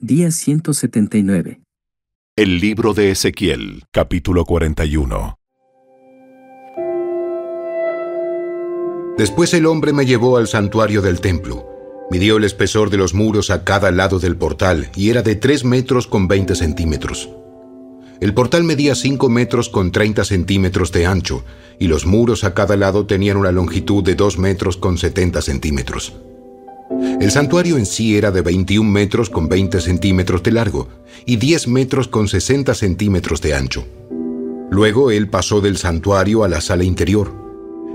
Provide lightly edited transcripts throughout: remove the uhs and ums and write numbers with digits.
Día 179. El libro de Ezequiel, capítulo 41. Después el hombre me llevó al santuario del templo. Midió el espesor de los muros a cada lado del portal y era de 3 metros con 20 centímetros. El portal medía 5 metros con 30 centímetros de ancho y los muros a cada lado tenían una longitud de 2 metros con 70 centímetros. El santuario en sí era de 21 metros con 20 centímetros de largo y 10 metros con 60 centímetros de ancho. Luego él pasó del santuario a la sala interior.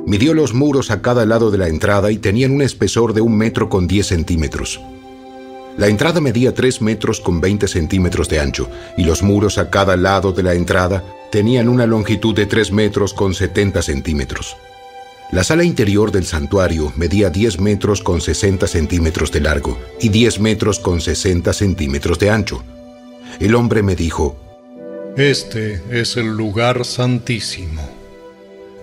Midió los muros a cada lado de la entrada y tenían un espesor de 1 metro con 10 centímetros. La entrada medía 3 metros con 20 centímetros de ancho y los muros a cada lado de la entrada tenían una longitud de 3 metros con 70 centímetros. La sala interior del santuario medía 10 metros con 60 centímetros de largo y 10 metros con 60 centímetros de ancho. El hombre me dijo: Este es el lugar santísimo.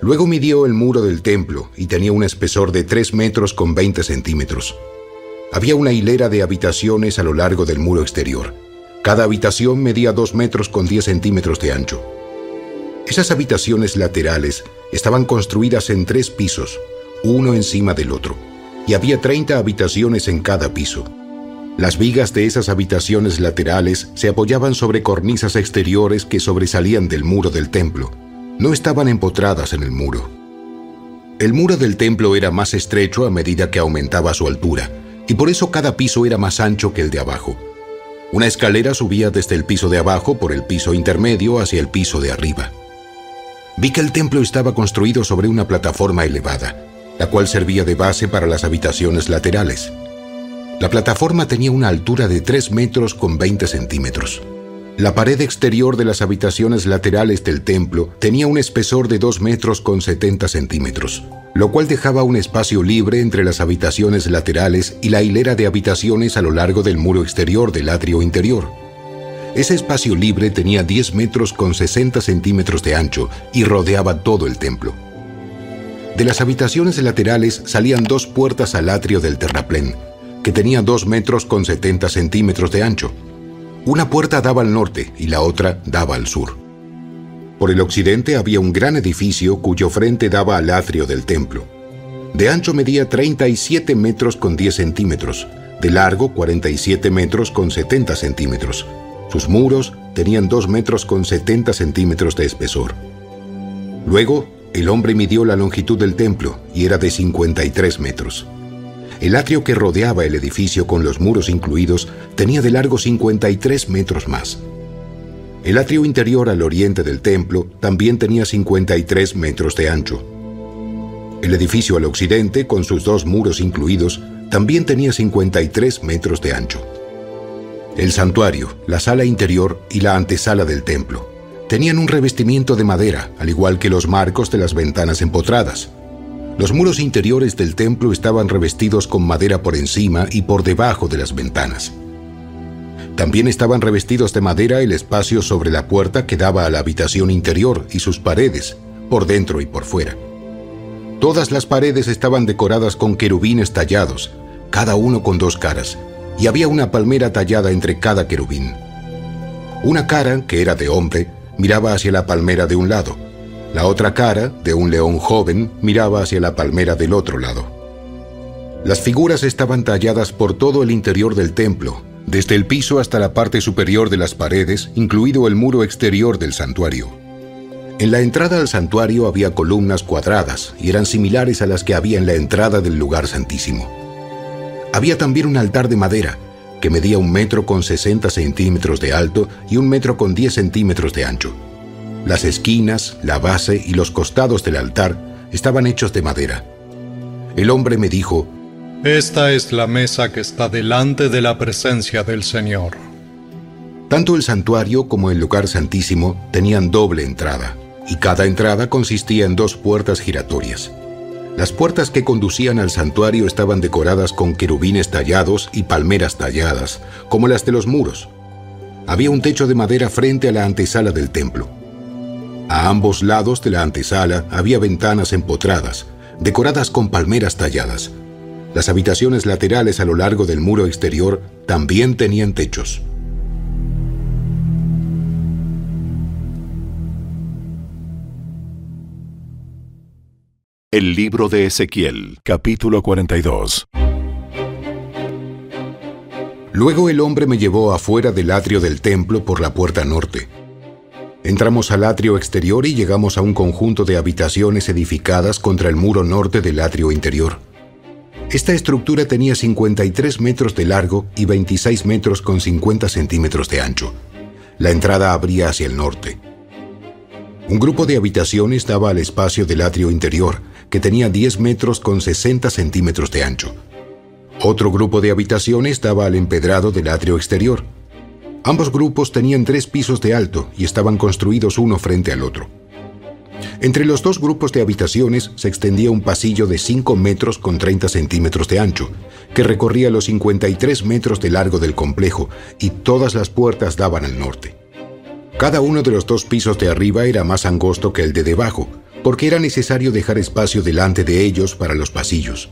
Luego midió el muro del templo y tenía un espesor de 3 metros con 20 centímetros. Había una hilera de habitaciones a lo largo del muro exterior. Cada habitación medía 2 metros con 10 centímetros de ancho. Esas habitaciones laterales estaban construidas en 3 pisos, uno encima del otro, y había 30 habitaciones en cada piso. Las vigas de esas habitaciones laterales se apoyaban sobre cornisas exteriores que sobresalían del muro del templo. No estaban empotradas en el muro. El muro del templo era más estrecho a medida que aumentaba su altura, y por eso cada piso era más ancho que el de abajo. Una escalera subía desde el piso de abajo por el piso intermedio hacia el piso de arriba. Vi que el templo estaba construido sobre una plataforma elevada, la cual servía de base para las habitaciones laterales. La plataforma tenía una altura de 3 metros con 20 centímetros. La pared exterior de las habitaciones laterales del templo tenía un espesor de 2 metros con 70 centímetros, lo cual dejaba un espacio libre entre las habitaciones laterales y la hilera de habitaciones a lo largo del muro exterior del atrio interior. Ese espacio libre tenía 10 metros con 60 centímetros de ancho y rodeaba todo el templo. De las habitaciones laterales salían 2 puertas al atrio del terraplén, que tenía 2 metros con 70 centímetros de ancho. Una puerta daba al norte y la otra daba al sur. Por el occidente había un gran edificio cuyo frente daba al atrio del templo. De ancho medía 37 metros con 10 centímetros, de largo 47 metros con 70 centímetros. Sus muros tenían 2 metros con 70 centímetros de espesor. Luego, el hombre midió la longitud del templo y era de 53 metros. El atrio que rodeaba el edificio con los muros incluidos tenía de largo 53 metros más. El atrio interior al oriente del templo también tenía 53 metros de ancho. El edificio al occidente, con sus 2 muros incluidos, también tenía 53 metros de ancho. El santuario, la sala interior y la antesala del templo tenían un revestimiento de madera, al igual que los marcos de las ventanas empotradas. Los muros interiores del templo estaban revestidos con madera por encima y por debajo de las ventanas. También estaban revestidos de madera el espacio sobre la puerta que daba a la habitación interior y sus paredes, por dentro y por fuera. Todas las paredes estaban decoradas con querubines tallados, cada uno con 2 caras, y había una palmera tallada entre cada querubín. Una cara, que era de hombre, miraba hacia la palmera de un lado. La otra cara, de un león joven, miraba hacia la palmera del otro lado. Las figuras estaban talladas por todo el interior del templo, desde el piso hasta la parte superior de las paredes, incluido el muro exterior del santuario. En la entrada al santuario había columnas cuadradas y eran similares a las que había en la entrada del lugar santísimo. Había también un altar de madera, que medía 1 metro con 60 centímetros de alto y 1 metro con 10 centímetros de ancho. Las esquinas, la base y los costados del altar estaban hechos de madera. El hombre me dijo: Esta es la mesa que está delante de la presencia del Señor. Tanto el santuario como el lugar santísimo tenían doble entrada, y cada entrada consistía en 2 puertas giratorias. Las puertas que conducían al santuario estaban decoradas con querubines tallados y palmeras talladas, como las de los muros. Había un techo de madera frente a la antesala del templo. A ambos lados de la antesala había ventanas empotradas, decoradas con palmeras talladas. Las habitaciones laterales a lo largo del muro exterior también tenían techos. El libro de Ezequiel, capítulo 42. Luego el hombre me llevó afuera del atrio del templo por la puerta norte. Entramos al atrio exterior y llegamos a un conjunto de habitaciones edificadas contra el muro norte del atrio interior. Esta estructura tenía 53 metros de largo y 26 metros con 50 centímetros de ancho. La entrada abría hacia el norte. Un grupo de habitaciones daba al espacio del atrio interior, que tenía 10 metros con 60 centímetros de ancho. Otro grupo de habitaciones daba al empedrado del atrio exterior. Ambos grupos tenían 3 pisos de alto y estaban construidos uno frente al otro. Entre los dos grupos de habitaciones se extendía un pasillo de 5 metros con 30 centímetros de ancho, que recorría los 53 metros de largo del complejo, y todas las puertas daban al norte. Cada uno de los 2 pisos de arriba era más angosto que el de debajo, porque era necesario dejar espacio delante de ellos para los pasillos.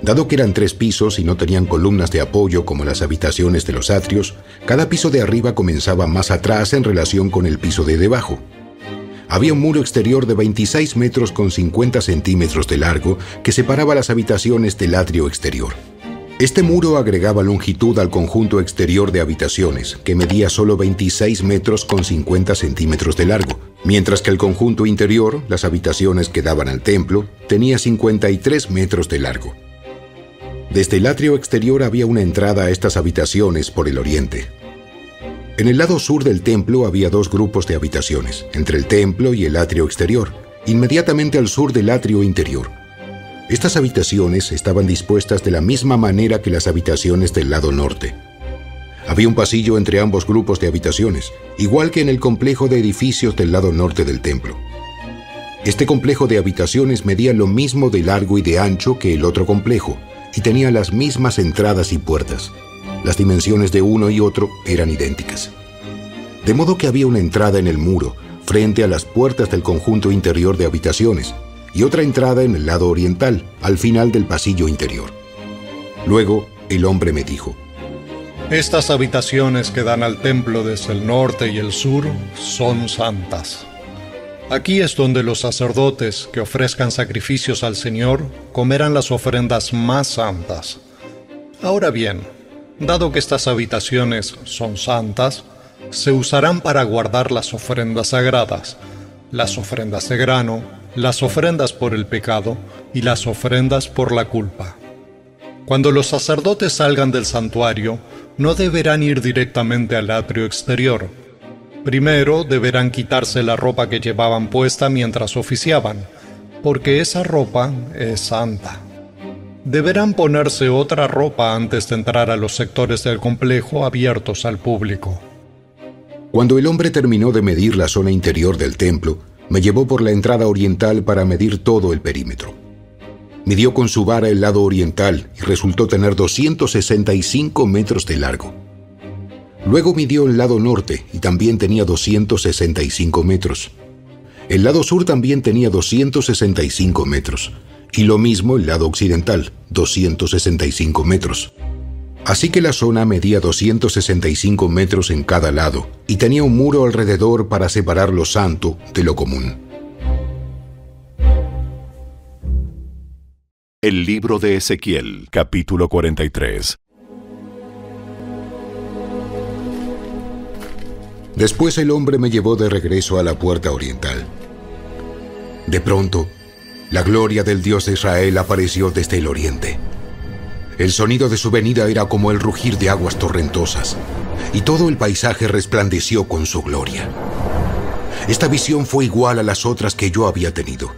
Dado que eran 3 pisos y no tenían columnas de apoyo como las habitaciones de los atrios, cada piso de arriba comenzaba más atrás en relación con el piso de debajo. Había un muro exterior de 26 metros con 50 centímetros de largo que separaba las habitaciones del atrio exterior. Este muro agregaba longitud al conjunto exterior de habitaciones, que medía solo 26 metros con 50 centímetros de largo, mientras que el conjunto interior, las habitaciones que daban al templo, tenía 53 metros de largo. Desde el atrio exterior había una entrada a estas habitaciones por el oriente. En el lado sur del templo había 2 grupos de habitaciones, entre el templo y el atrio exterior, inmediatamente al sur del atrio interior. Estas habitaciones estaban dispuestas de la misma manera que las habitaciones del lado norte. Había un pasillo entre ambos grupos de habitaciones, igual que en el complejo de edificios del lado norte del templo. Este complejo de habitaciones medía lo mismo de largo y de ancho que el otro complejo, y tenía las mismas entradas y puertas. Las dimensiones de uno y otro eran idénticas. De modo que había una entrada en el muro, frente a las puertas del conjunto interior de habitaciones, y otra entrada en el lado oriental, al final del pasillo interior. Luego, el hombre me dijo: Estas habitaciones que dan al templo desde el norte y el sur son santas. Aquí es donde los sacerdotes que ofrezcan sacrificios al Señor comerán las ofrendas más santas. Ahora bien, dado que estas habitaciones son santas, se usarán para guardar las ofrendas sagradas, las ofrendas de grano, las ofrendas por el pecado y las ofrendas por la culpa. Cuando los sacerdotes salgan del santuario, no deberán ir directamente al atrio exterior. Primero deberán quitarse la ropa que llevaban puesta mientras oficiaban, porque esa ropa es santa. Deberán ponerse otra ropa antes de entrar a los sectores del complejo abiertos al público. Cuando el hombre terminó de medir la zona interior del templo, me llevó por la entrada oriental para medir todo el perímetro. Midió con su vara el lado oriental y resultó tener 265 metros de largo. Luego midió el lado norte y también tenía 265 metros. El lado sur también tenía 265 metros. Y lo mismo el lado occidental, 265 metros. Así que la zona medía 265 metros en cada lado y tenía un muro alrededor para separar lo santo de lo común. El libro de Ezequiel, capítulo 43. Después el hombre me llevó de regreso a la puerta oriental. De pronto, la gloria del Dios de Israel apareció desde el oriente. El sonido de su venida era como el rugir de aguas torrentosas, y todo el paisaje resplandeció con su gloria. Esta visión fue igual a las otras que yo había tenido,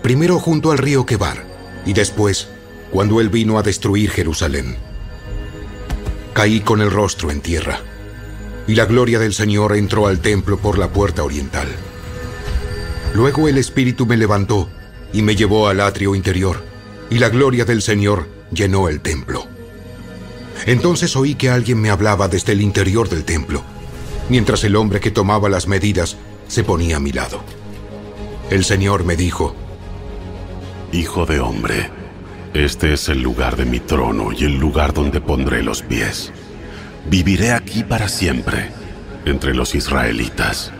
primero junto al río Quebar, y después cuando él vino a destruir Jerusalén. Caí con el rostro en tierra, y la gloria del Señor entró al templo por la puerta oriental. Luego el Espíritu me levantó y me llevó al atrio interior, y la gloria del Señor llenó el templo. Entonces oí que alguien me hablaba desde el interior del templo, mientras el hombre que tomaba las medidas se ponía a mi lado. El Señor me dijo: Hijo de hombre, este es el lugar de mi trono y el lugar donde pondré los pies. Viviré aquí para siempre, entre los israelitas.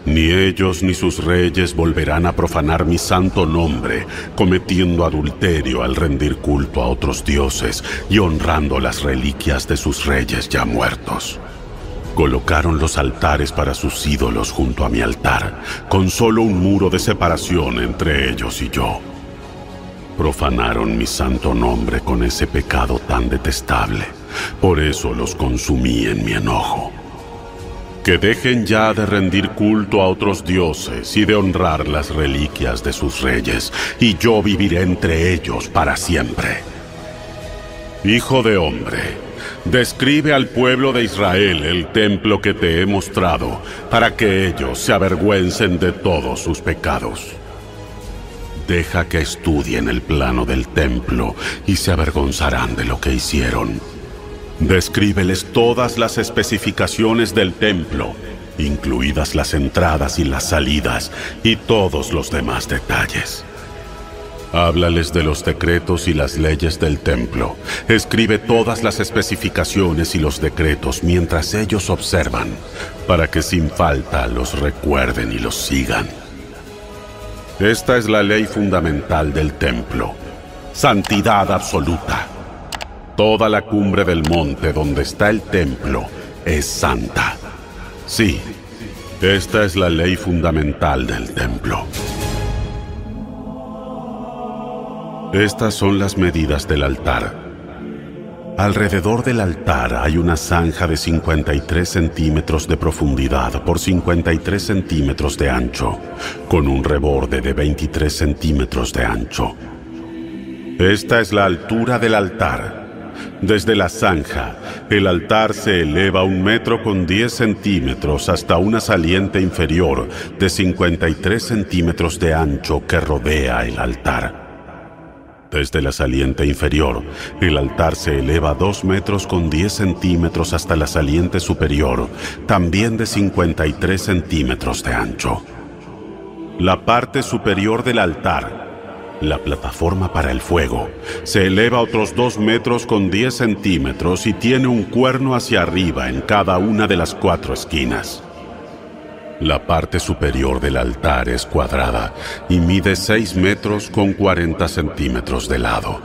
Ni ellos ni sus reyes volverán a profanar mi santo nombre, cometiendo adulterio al rendir culto a otros dioses y honrando las reliquias de sus reyes ya muertos. Colocaron los altares para sus ídolos junto a mi altar, con solo un muro de separación entre ellos y yo. Profanaron mi santo nombre con ese pecado tan detestable, por eso los consumí en mi enojo. Que dejen ya de rendir culto a otros dioses y de honrar las reliquias de sus reyes, y yo viviré entre ellos para siempre. Hijo de hombre, describe al pueblo de Israel el templo que te he mostrado, para que ellos se avergüencen de todos sus pecados. Deja que estudien el plano del templo y se avergonzarán de lo que hicieron. Descríbeles todas las especificaciones del templo, incluidas las entradas y las salidas, y todos los demás detalles. Háblales de los decretos y las leyes del templo. Escribe todas las especificaciones y los decretos mientras ellos observan, para que sin falta los recuerden y los sigan. Esta es la ley fundamental del templo: santidad absoluta. Toda la cumbre del monte donde está el templo es santa. Sí, esta es la ley fundamental del templo. Estas son las medidas del altar. Alrededor del altar hay una zanja de 53 centímetros de profundidad por 53 centímetros de ancho, con un reborde de 23 centímetros de ancho. Esta es la altura del altar. Desde la zanja, el altar se eleva 1 metro con 10 centímetros hasta una saliente inferior de 53 centímetros de ancho que rodea el altar. Desde la saliente inferior, el altar se eleva 2 metros con 10 centímetros hasta la saliente superior, también de 53 centímetros de ancho. La parte superior del altar, la plataforma para el fuego, se eleva otros 2 metros con 10 centímetros y tiene un cuerno hacia arriba en cada una de las 4 esquinas. La parte superior del altar es cuadrada y mide 6 metros con 40 centímetros de lado.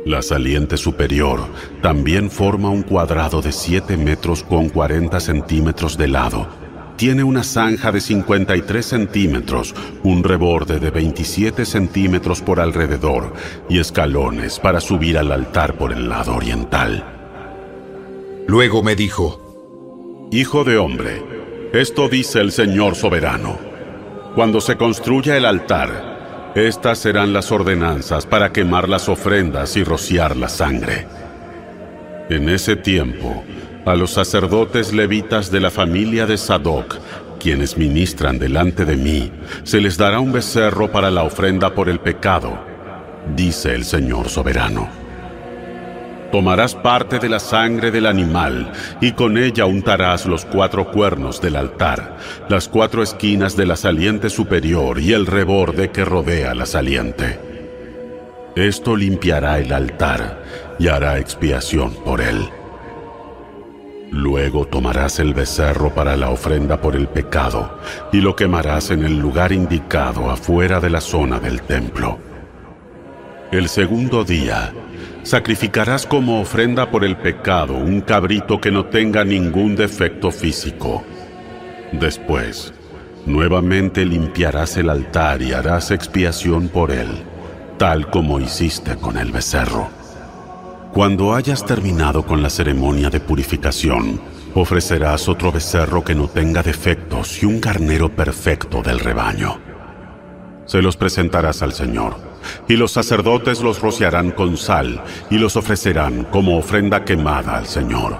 La saliente superior también forma un cuadrado de 7 metros con 40 centímetros de lado. Tiene una zanja de 53 centímetros, un reborde de 27 centímetros por alrededor y escalones para subir al altar por el lado oriental. Luego me dijo: Hijo de hombre, esto dice el Señor soberano: cuando se construya el altar, estas serán las ordenanzas para quemar las ofrendas y rociar la sangre. En ese tiempo, a los sacerdotes levitas de la familia de Sadoc, quienes ministran delante de mí, se les dará un becerro para la ofrenda por el pecado, dice el Señor soberano. Tomarás parte de la sangre del animal y con ella untarás los 4 cuernos del altar, las 4 esquinas de la saliente superior y el reborde que rodea la saliente. Esto limpiará el altar y hará expiación por él. Luego tomarás el becerro para la ofrenda por el pecado y lo quemarás en el lugar indicado afuera de la zona del templo. El segundo día, sacrificarás como ofrenda por el pecado un cabrito que no tenga ningún defecto físico. Después, nuevamente limpiarás el altar y harás expiación por él, tal como hiciste con el becerro. Cuando hayas terminado con la ceremonia de purificación, ofrecerás otro becerro que no tenga defectos y un carnero perfecto del rebaño. Se los presentarás al Señor, y los sacerdotes los rociarán con sal y los ofrecerán como ofrenda quemada al Señor.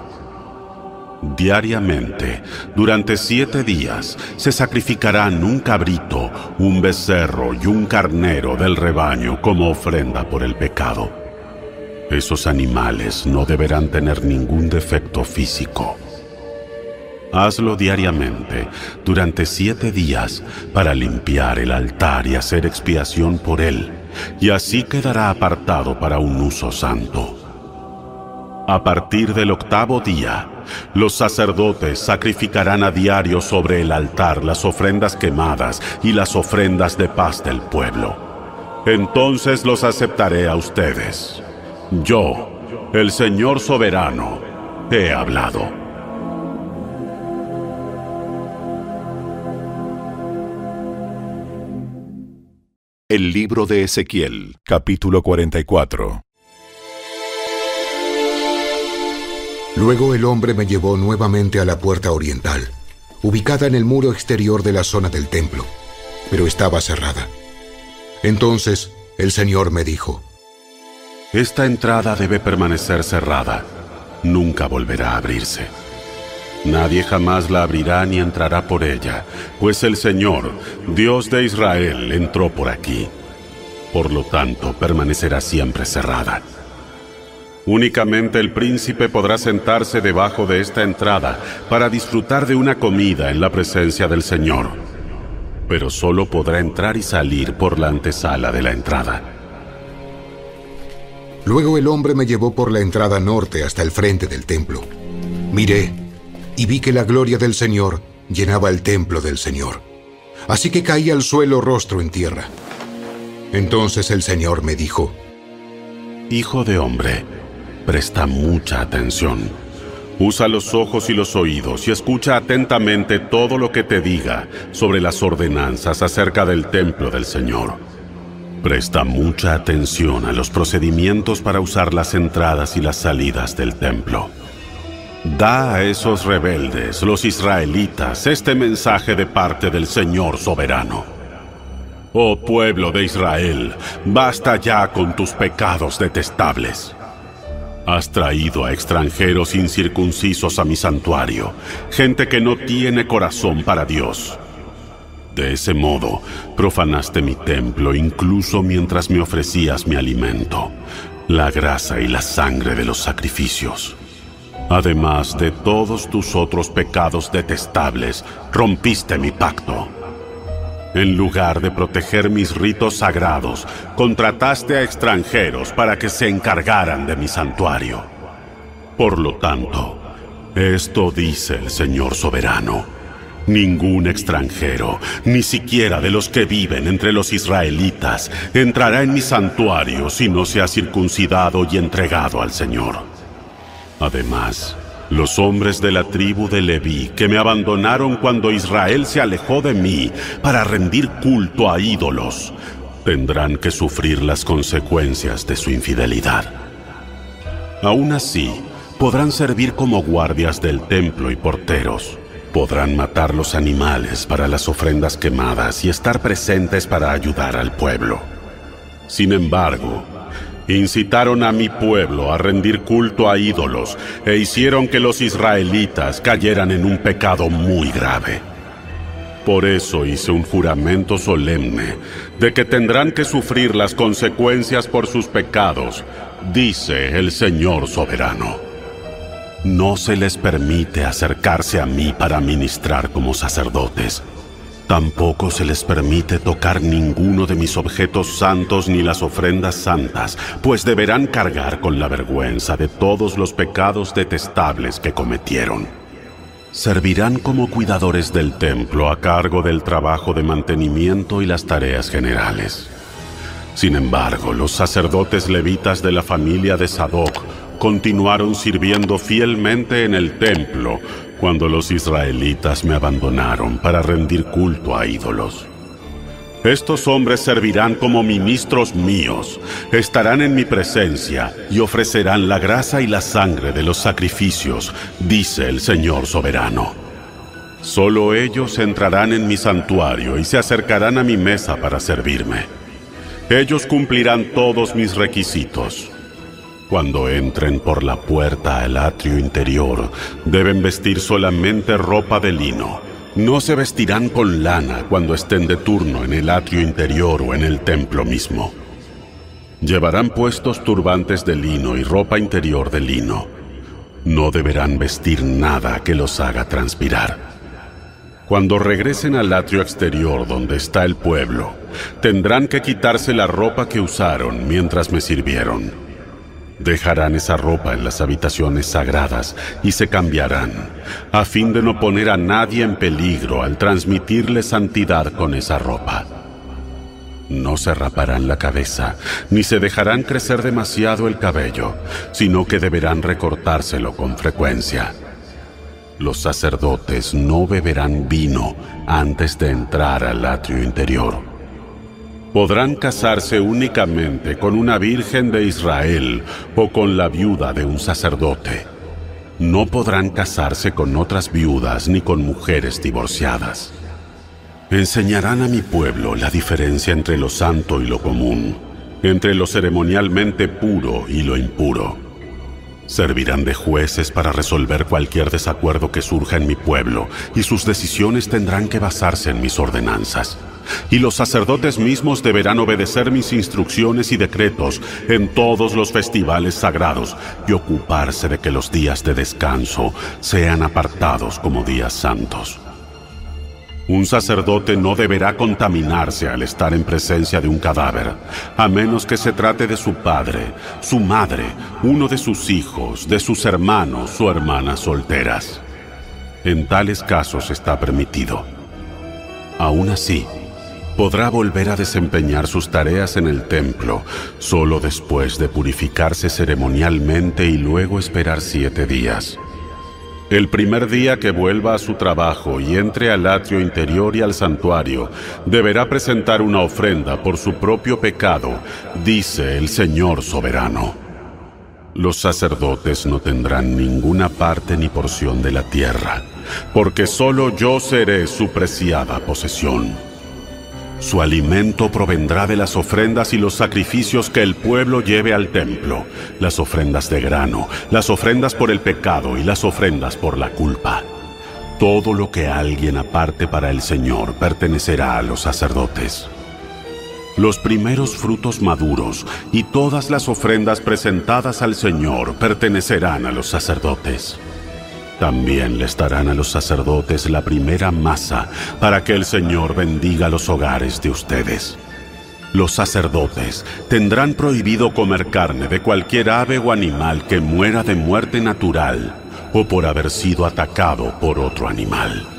Diariamente, durante 7 días, se sacrificarán un cabrito, un becerro y un carnero del rebaño como ofrenda por el pecado. Esos animales no deberán tener ningún defecto físico. Hazlo diariamente, durante 7 días, para limpiar el altar y hacer expiación por él, y así quedará apartado para un uso santo. A partir del 8º día, Los sacerdotes sacrificarán a diario sobre el altar las ofrendas quemadas y las ofrendas de paz del pueblo. Entonces los aceptaré a ustedes. Yo, el Señor soberano, he hablado. El libro de Ezequiel, capítulo 44. Luego el hombre me llevó nuevamente a la puerta oriental, ubicada en el muro exterior de la zona del templo, pero estaba cerrada. Entonces el Señor me dijo: Esta entrada debe permanecer cerrada. Nunca volverá a abrirse. Nadie jamás la abrirá ni entrará por ella, pues el Señor, Dios de Israel, entró por aquí. Por lo tanto, permanecerá siempre cerrada. Únicamente el príncipe podrá sentarse debajo de esta entrada para disfrutar de una comida en la presencia del Señor, pero solo podrá entrar y salir por la antesala de la entrada. Luego el hombre me llevó por la entrada norte hasta el frente del templo. Miré y vi que la gloria del Señor llenaba el templo del Señor. Así que caí al suelo rostro en tierra. Entonces el Señor me dijo: Hijo de hombre, presta mucha atención. Usa los ojos y los oídos y escucha atentamente todo lo que te diga sobre las ordenanzas acerca del templo del Señor. Presta mucha atención a los procedimientos para usar las entradas y las salidas del templo. Da a esos rebeldes, los israelitas, este mensaje de parte del Señor soberano. Oh pueblo de Israel, basta ya con tus pecados detestables. Has traído a extranjeros incircuncisos a mi santuario, gente que no tiene corazón para Dios. De ese modo, profanaste mi templo incluso mientras me ofrecías mi alimento, la grasa y la sangre de los sacrificios. Además de todos tus otros pecados detestables, rompiste mi pacto. En lugar de proteger mis ritos sagrados, contrataste a extranjeros para que se encargaran de mi santuario. Por lo tanto, esto dice el Señor soberano: ningún extranjero, ni siquiera de los que viven entre los israelitas, entrará en mi santuario si no se ha circuncidado y entregado al Señor. Además, los hombres de la tribu de Leví que me abandonaron cuando Israel se alejó de mí para rendir culto a ídolos, tendrán que sufrir las consecuencias de su infidelidad. Aún así, podrán servir como guardias del templo y porteros. Podrán matar los animales para las ofrendas quemadas y estar presentes para ayudar al pueblo. Sin embargo, incitaron a mi pueblo a rendir culto a ídolos e hicieron que los israelitas cayeran en un pecado muy grave. Por eso hice un juramento solemne de que tendrán que sufrir las consecuencias por sus pecados, dice el Señor soberano. No se les permite acercarse a mí para ministrar como sacerdotes. Tampoco se les permite tocar ninguno de mis objetos santos ni las ofrendas santas, pues deberán cargar con la vergüenza de todos los pecados detestables que cometieron. Servirán como cuidadores del templo a cargo del trabajo de mantenimiento y las tareas generales. Sin embargo, los sacerdotes levitas de la familia de Sadoc continuaron sirviendo fielmente en el templo cuando los israelitas me abandonaron para rendir culto a ídolos. Estos hombres servirán como ministros míos, estarán en mi presencia y ofrecerán la grasa y la sangre de los sacrificios, dice el Señor soberano. Solo ellos entrarán en mi santuario y se acercarán a mi mesa para servirme. Ellos cumplirán todos mis requisitos. Cuando entren por la puerta al atrio interior, deben vestir solamente ropa de lino. No se vestirán con lana cuando estén de turno en el atrio interior o en el templo mismo. Llevarán puestos turbantes de lino y ropa interior de lino. No deberán vestir nada que los haga transpirar. Cuando regresen al atrio exterior donde está el pueblo, tendrán que quitarse la ropa que usaron mientras me sirvieron. Dejarán esa ropa en las habitaciones sagradas y se cambiarán, a fin de no poner a nadie en peligro al transmitirle santidad con esa ropa. No se raparán la cabeza, ni se dejarán crecer demasiado el cabello, sino que deberán recortárselo con frecuencia. Los sacerdotes no beberán vino antes de entrar al atrio interior. Podrán casarse únicamente con una virgen de Israel o con la viuda de un sacerdote. No podrán casarse con otras viudas ni con mujeres divorciadas. Enseñarán a mi pueblo la diferencia entre lo santo y lo común, entre lo ceremonialmente puro y lo impuro. Servirán de jueces para resolver cualquier desacuerdo que surja en mi pueblo, y sus decisiones tendrán que basarse en mis ordenanzas. Y los sacerdotes mismos deberán obedecer mis instrucciones y decretos en todos los festivales sagrados y ocuparse de que los días de descanso sean apartados como días santos. Un sacerdote no deberá contaminarse al estar en presencia de un cadáver, a menos que se trate de su padre, su madre, uno de sus hijos, de sus hermanos o hermanas solteras. En tales casos está permitido. Aún así, podrá volver a desempeñar sus tareas en el templo solo después de purificarse ceremonialmente y luego esperar 7 días. El primer día que vuelva a su trabajo y entre al atrio interior y al santuario, deberá presentar una ofrenda por su propio pecado, dice el Señor soberano. Los sacerdotes no tendrán ninguna parte ni porción de la tierra, porque solo yo seré su preciada posesión. Su alimento provendrá de las ofrendas y los sacrificios que el pueblo lleve al templo, las ofrendas de grano, las ofrendas por el pecado y las ofrendas por la culpa. Todo lo que alguien aparte para el Señor pertenecerá a los sacerdotes. Los primeros frutos maduros y todas las ofrendas presentadas al Señor pertenecerán a los sacerdotes. También les darán a los sacerdotes la primera masa para que el Señor bendiga los hogares de ustedes. Los sacerdotes tendrán prohibido comer carne de cualquier ave o animal que muera de muerte natural o por haber sido atacado por otro animal.